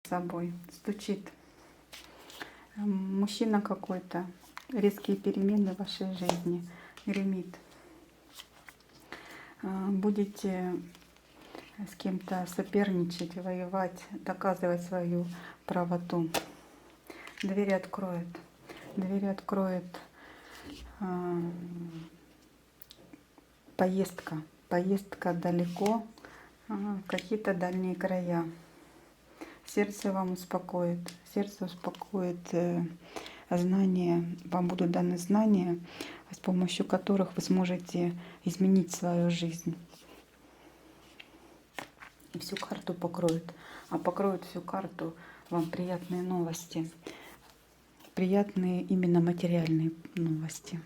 собой. Стучит мужчина какой-то, резкие перемены в вашей жизни, гремит. Будете с кем-то соперничать, воевать, доказывать свою правоту. Двери откроет. Двери откроет поездка. Поездка далеко, в какие-то дальние края. Сердце вам успокоит. Сердце успокоит знания. Вам будут даны знания, с помощью которых вы сможете изменить свою жизнь. И всю карту покроют. А покроют всю карту вам приятные новости. Приятные именно материальные новости.